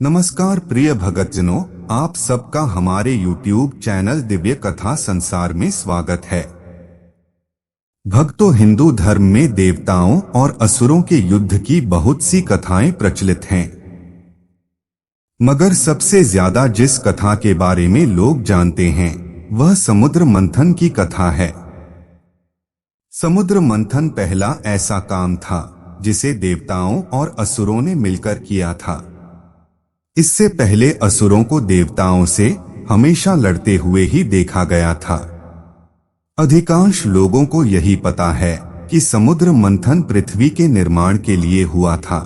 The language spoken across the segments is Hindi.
नमस्कार प्रिय भक्तजनों, आप सबका हमारे YouTube चैनल दिव्य कथा संसार में स्वागत है। भक्तों, हिंदू धर्म में देवताओं और असुरों के युद्ध की बहुत सी कथाएं प्रचलित हैं, मगर सबसे ज्यादा जिस कथा के बारे में लोग जानते हैं वह समुद्र मंथन की कथा है। समुद्र मंथन पहला ऐसा काम था जिसे देवताओं और असुरों ने मिलकर किया था। इससे पहले असुरों को देवताओं से हमेशा लड़ते हुए ही देखा गया था। अधिकांश लोगों को यही पता है कि समुद्र मंथन पृथ्वी के निर्माण के लिए हुआ था,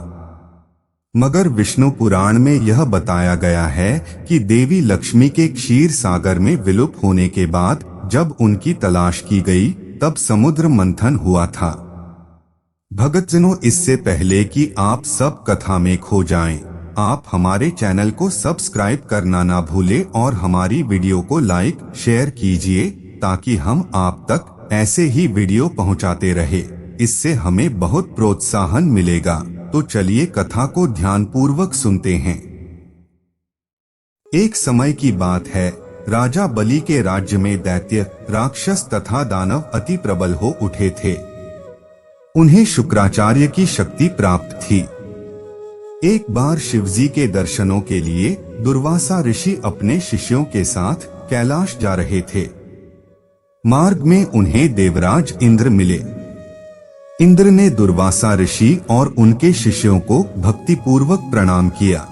मगर विष्णु पुराण में यह बताया गया है कि देवी लक्ष्मी के क्षीर सागर में विलुप्त होने के बाद जब उनकी तलाश की गई तब समुद्र मंथन हुआ था। भक्तजनों, इससे पहले कि आप सब कथा में खो जाएं, आप हमारे चैनल को सब्सक्राइब करना ना भूलें और हमारी वीडियो को लाइक शेयर कीजिए ताकि हम आप तक ऐसे ही वीडियो पहुंचाते रहे। इससे हमें बहुत प्रोत्साहन मिलेगा। तो चलिए कथा को ध्यानपूर्वक सुनते हैं। एक समय की बात है, राजा बलि के राज्य में दैत्य, राक्षस तथा दानव अति प्रबल हो उठे थे। उन्हें शुक्राचार्य की शक्ति प्राप्त थी। एक बार शिवजी के दर्शनों के लिए दुर्वासा ऋषि अपने शिष्यों के साथ कैलाश जा रहे थे। मार्ग में उन्हें देवराज इंद्र मिले। इंद्र ने दुर्वासा ऋषि और उनके शिष्यों को भक्तिपूर्वक प्रणाम किया।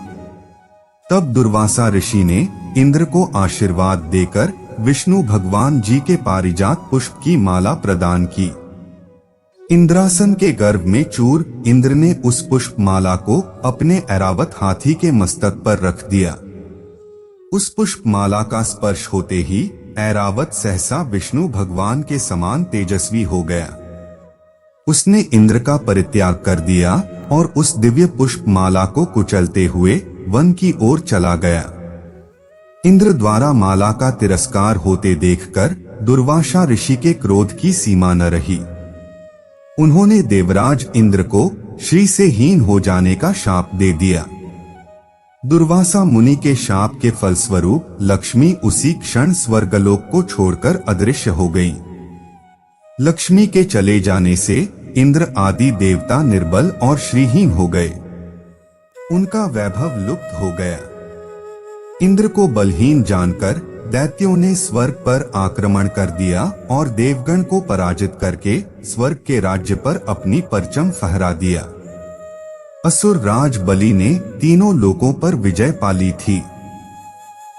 तब दुर्वासा ऋषि ने इंद्र को आशीर्वाद देकर विष्णु भगवान जी के पारिजात पुष्प की माला प्रदान की। इंद्रासन के गर्भ में चूर इंद्र ने उस पुष्प माला को अपने ऐरावत हाथी के मस्तक पर रख दिया। उस पुष्प माला का स्पर्श होते ही ऐरावत सहसा विष्णु भगवान के समान तेजस्वी हो गया। उसने इंद्र का परित्याग कर दिया और उस दिव्य पुष्प माला को कुचलते हुए वन की ओर चला गया। इंद्र द्वारा माला का तिरस्कार होते देखकर दुर्वासा ऋषि के क्रोध की सीमा न रही। उन्होंने देवराज इंद्र को श्री से हीन हो जाने का शाप दे दिया। दुर्वासा मुनि के शाप के फलस्वरूप लक्ष्मी उसी क्षण स्वर्गलोक को छोड़कर अदृश्य हो गई। लक्ष्मी के चले जाने से इंद्र आदि देवता निर्बल और श्रीहीन हो गए। उनका वैभव लुप्त हो गया। इंद्र को बलहीन जानकर दैत्यों ने स्वर्ग पर आक्रमण कर दिया और देवगण को पराजित करके स्वर्ग के राज्य पर अपनी परचम फहरा दिया। असुर राज बलि ने तीनों लोकों पर विजय पाली थी।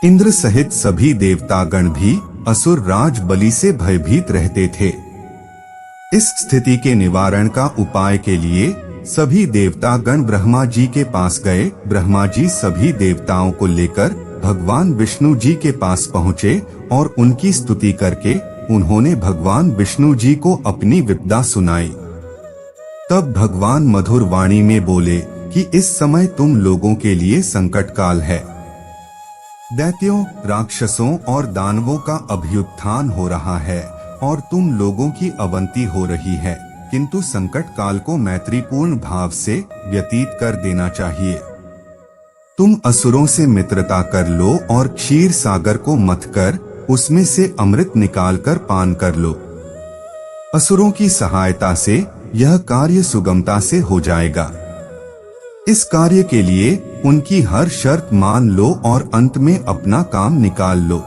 इंद्र सहित सभी देवतागण भी असुर राज बलि से भयभीत रहते थे। इस स्थिति के निवारण का उपाय के लिए सभी देवतागण ब्रह्मा जी के पास गए। ब्रह्मा जी सभी देवताओं को लेकर भगवान विष्णु जी के पास पहुँचे और उनकी स्तुति करके उन्होंने भगवान विष्णु जी को अपनी विपदा सुनाई। तब भगवान मधुर वाणी में बोले कि इस समय तुम लोगों के लिए संकट काल है। दैत्यों, राक्षसों और दानवों का अभ्युत्थान हो रहा है और तुम लोगों की अवंती हो रही है, किंतु संकट काल को मैत्रीपूर्ण भाव से व्यतीत कर देना चाहिए। तुम असुरों से मित्रता कर लो और क्षीर सागर को मथ कर उसमें से अमृत निकालकर पान कर लो। असुरों की सहायता से यह कार्य सुगमता से हो जाएगा। इस कार्य के लिए उनकी हर शर्त मान लो और अंत में अपना काम निकाल लो।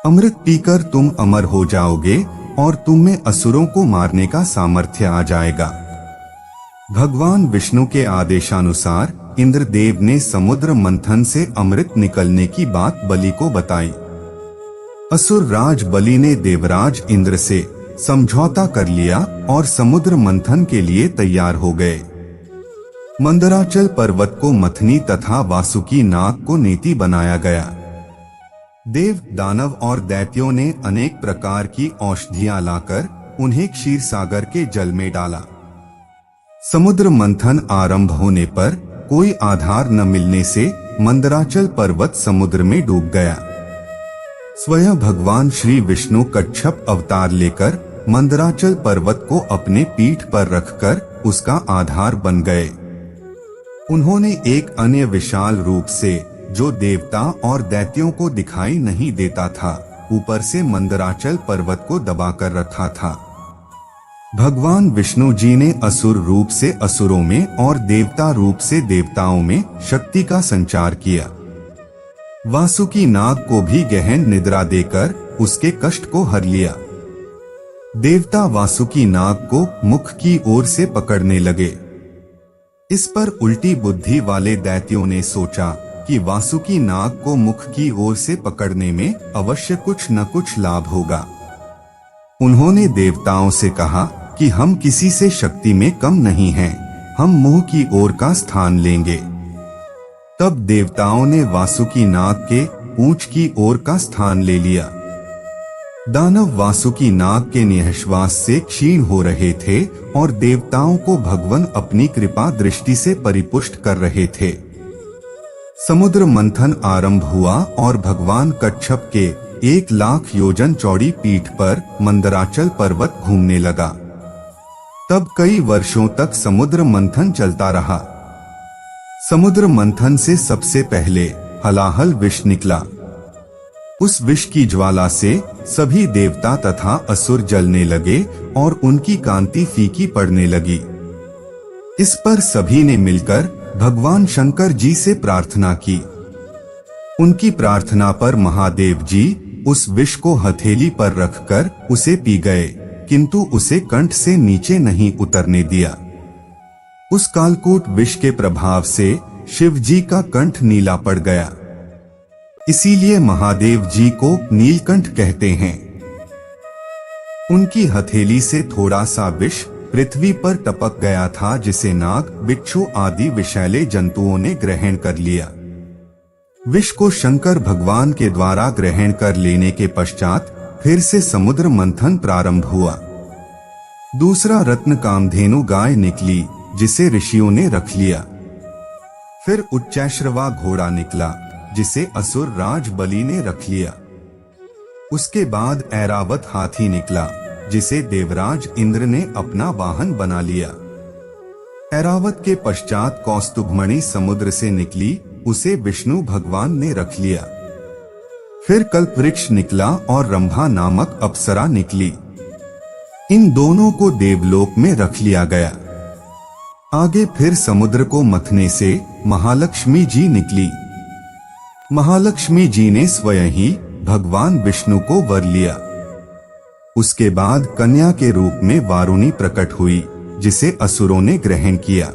अमृत पीकर तुम अमर हो जाओगे और तुम में असुरों को मारने का सामर्थ्य आ जाएगा। भगवान विष्णु के आदेशानुसार इंद्रदेव ने समुद्र मंथन से अमृत निकलने की बात बलि को बताई। असुर राज बलि ने देवराज इंद्र से समझौता कर लिया और समुद्र मंथन के लिए तैयार हो गए। मंदराचल पर्वत को मथनी तथा वासुकी नाग को नेति बनाया गया। देव, दानव और दैत्यों ने अनेक प्रकार की औषधियां लाकर उन्हें क्षीर सागर के जल में डाला। समुद्र मंथन आरंभ होने पर कोई आधार न मिलने से मंदराचल पर्वत समुद्र में डूब गया। स्वयं भगवान श्री विष्णु कच्छप अवतार लेकर मंदराचल पर्वत को अपने पीठ पर रखकर उसका आधार बन गए। उन्होंने एक अन्य विशाल रूप से, जो देवता और दैत्यों को दिखाई नहीं देता था, ऊपर से मंदराचल पर्वत को दबाकर रखा था। भगवान विष्णु जी ने असुर रूप से असुरों में और देवता रूप से देवताओं में शक्ति का संचार किया। वासुकी नाग को भी गहन निद्रा देकर उसके कष्ट को हर लिया। देवता वासुकी नाग को मुख की ओर से पकड़ने लगे। इस पर उल्टी बुद्धि वाले दैत्यों ने सोचा कि वासुकी नाग को मुख की ओर से पकड़ने में अवश्य कुछ न कुछ लाभ होगा। उन्होंने देवताओं से कहा कि हम किसी से शक्ति में कम नहीं हैं, हम मुंह की ओर का स्थान लेंगे। तब देवताओं ने वासुकी नाग के पूंछ की ओर का स्थान ले लिया। दानव वासुकी नाग के निःश्वास से क्षीण हो रहे थे और देवताओं को भगवान अपनी कृपा दृष्टि से परिपुष्ट कर रहे थे। समुद्र मंथन आरंभ हुआ और भगवान कच्छप के 1,00,000 योजन चौड़ी पीठ पर मंदराचल पर्वत घूमने लगा। तब कई वर्षों तक समुद्र मंथन चलता रहा। समुद्र मंथन से सबसे पहले हलाहल विष निकला। उस विष की ज्वाला से सभी देवता तथा असुर जलने लगे और उनकी कांति फीकी पड़ने लगी। इस पर सभी ने मिलकर भगवान शंकर जी से प्रार्थना की। उनकी प्रार्थना पर महादेव जी उस विष को हथेली पर रखकर उसे पी गए, किंतु उसे कंठ से नीचे नहीं उतरने दिया। उस कालकूट विष के प्रभाव से शिव जी का कंठ नीला पड़ गया। इसीलिए महादेव जी को नीलकंठ कहते हैं। उनकी हथेली से थोड़ा सा विष पृथ्वी पर टपक गया था, जिसे नाग, बिच्छू आदि विषैले जंतुओं ने ग्रहण कर लिया। विष को शंकर भगवान के द्वारा ग्रहण कर लेने के पश्चात फिर से समुद्र मंथन प्रारंभ हुआ। दूसरा रत्न कामधेनु गाय निकली, जिसे ऋषियों ने रख लिया। फिर उच्चैश्रवा घोड़ा निकला, जिसे असुर राज बलि ने रख लिया। उसके बाद ऐरावत हाथी निकला, जिसे देवराज इंद्र ने अपना वाहन बना लिया। ऐरावत के पश्चात कौस्तुभमणि समुद्र से निकली, उसे विष्णु भगवान ने रख लिया। फिर कल्पवृक्ष निकला और रंभा नामक अप्सरा निकली। इन दोनों को देवलोक में रख लिया गया। आगे फिर समुद्र को मथने से महालक्ष्मी जी निकली। महालक्ष्मी जी ने स्वयं ही भगवान विष्णु को वर लिया। उसके बाद कन्या के रूप में वारुणी प्रकट हुई, जिसे असुरों ने ग्रहण किया।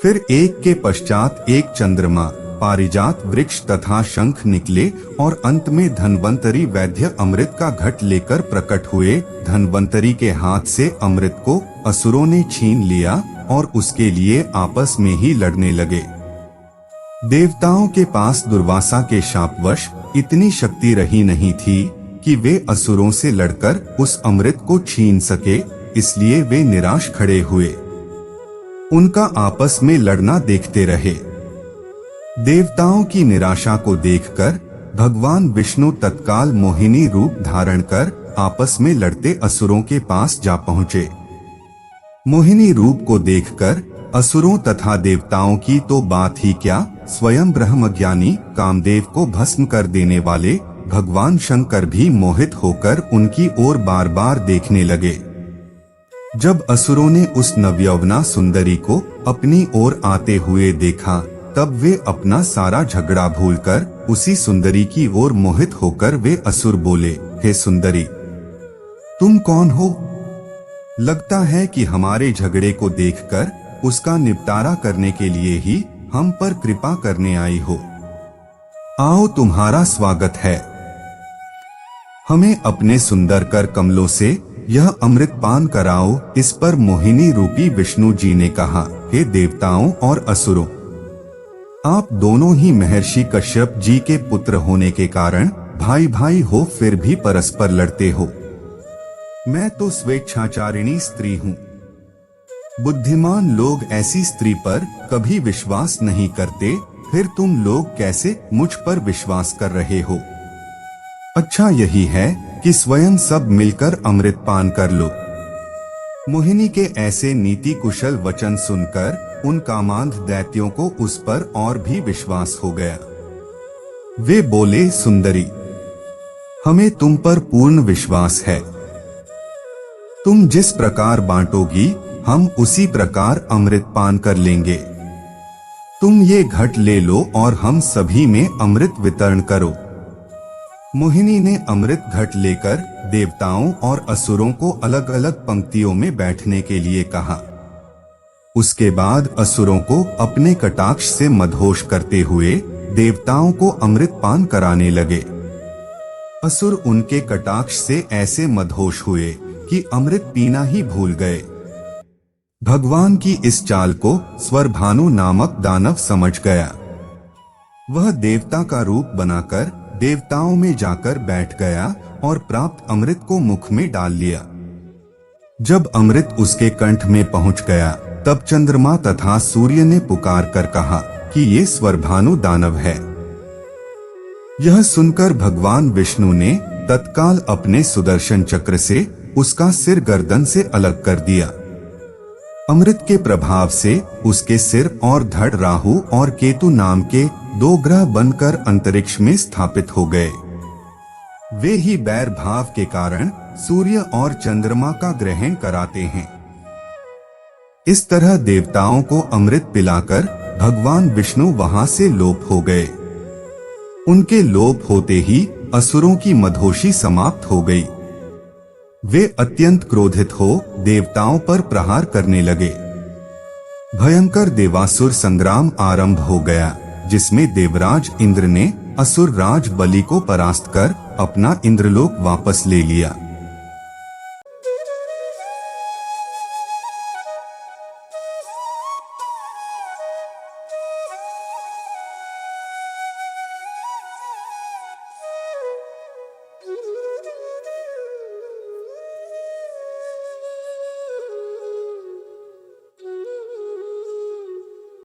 फिर एक के पश्चात एक चंद्रमा, पारिजात वृक्ष तथा शंख निकले और अंत में धन्वंतरी वैद्य अमृत का घट लेकर प्रकट हुए। धन्वंतरी के हाथ से अमृत को असुरों ने छीन लिया और उसके लिए आपस में ही लड़ने लगे। देवताओं के पास दुर्वासा के शापवश इतनी शक्ति रही नहीं थी कि वे असुरों से लड़कर उस अमृत को छीन सके, इसलिए वे निराश खड़े हुए। उनका आपस में लड़ना देखते रहे। देवताओं की निराशा को देखकर भगवान विष्णु तत्काल मोहिनी रूप धारण कर आपस में लड़ते असुरों के पास जा पहुंचे। मोहिनी रूप को देखकर असुरों तथा देवताओं की तो बात ही क्या, स्वयं ब्रह्मज्ञानी कामदेव को भस्म कर देने वाले भगवान शंकर भी मोहित होकर उनकी ओर बार बार देखने लगे। जब असुरों ने उस नवयौवना सुंदरी को अपनी ओर आते हुए देखा, तब वे अपना सारा झगड़ा भूलकर उसी सुंदरी की ओर मोहित होकर वे असुर बोले, हे सुंदरी, तुम कौन हो? लगता है कि हमारे झगड़े को देखकर उसका निपटारा करने के लिए ही हम पर कृपा करने आई हो। आओ, तुम्हारा स्वागत है। हमें अपने सुंदर कर कमलों से यह अमृत पान कराओ। इस पर मोहिनी रूपी विष्णु जी ने कहा, हे देवताओं और असुरों, आप दोनों ही महर्षि कश्यप जी के पुत्र होने के कारण भाई भाई हो, फिर भी परस्पर लड़ते हो। मैं तो स्वेच्छाचारिणी स्त्री हूँ। बुद्धिमान लोग ऐसी स्त्री पर कभी विश्वास नहीं करते, फिर तुम लोग कैसे मुझ पर विश्वास कर रहे हो? अच्छा यही है कि स्वयं सब मिलकर अमृत पान कर लो। मोहिनी के ऐसे नीति कुशल वचन सुनकर उन कामांध दैत्यों को उस पर और भी विश्वास हो गया। वे बोले, सुंदरी, हमें तुम पर पूर्ण विश्वास है। तुम जिस प्रकार बांटोगी हम उसी प्रकार अमृत पान कर लेंगे। तुम ये घट ले लो और हम सभी में अमृत वितरण करो। मोहिनी ने अमृत घट लेकर देवताओं और असुरों को अलग अलग पंक्तियों में बैठने के लिए कहा। उसके बाद असुरों को अपने कटाक्ष से मदहोश करते हुए देवताओं को अमृत पान कराने लगे। असुर उनके कटाक्ष से ऐसे मदहोश हुए कि अमृत पीना ही भूल गए। भगवान की इस चाल को स्वरभानु नामक दानव समझ गया। वह देवता का रूप बनाकर देवताओं में जाकर बैठ गया और प्राप्त अमृत को मुख में डाल लिया। जब अमृत उसके कंठ में पहुंच गया तब चंद्रमा तथा सूर्य ने पुकार कर कहा कि ये स्वरभानु दानव है। यह सुनकर भगवान विष्णु ने तत्काल अपने सुदर्शन चक्र से उसका सिर गर्दन से अलग कर दिया। अमृत के प्रभाव से उसके सिर और धड़ राहु और केतु नाम के 2 ग्रह बनकर अंतरिक्ष में स्थापित हो गए। वे ही बैर भाव के कारण सूर्य और चंद्रमा का ग्रहण कराते हैं। इस तरह देवताओं को अमृत पिलाकर भगवान विष्णु वहां से लोप हो गए। उनके लोप होते ही असुरों की मदहोशी समाप्त हो गई। वे अत्यंत क्रोधित हो देवताओं पर प्रहार करने लगे। भयंकर देवासुर संग्राम आरंभ हो गया, जिसमें देवराज इंद्र ने असुर राज बलि को परास्त कर अपना इंद्रलोक वापस ले लिया।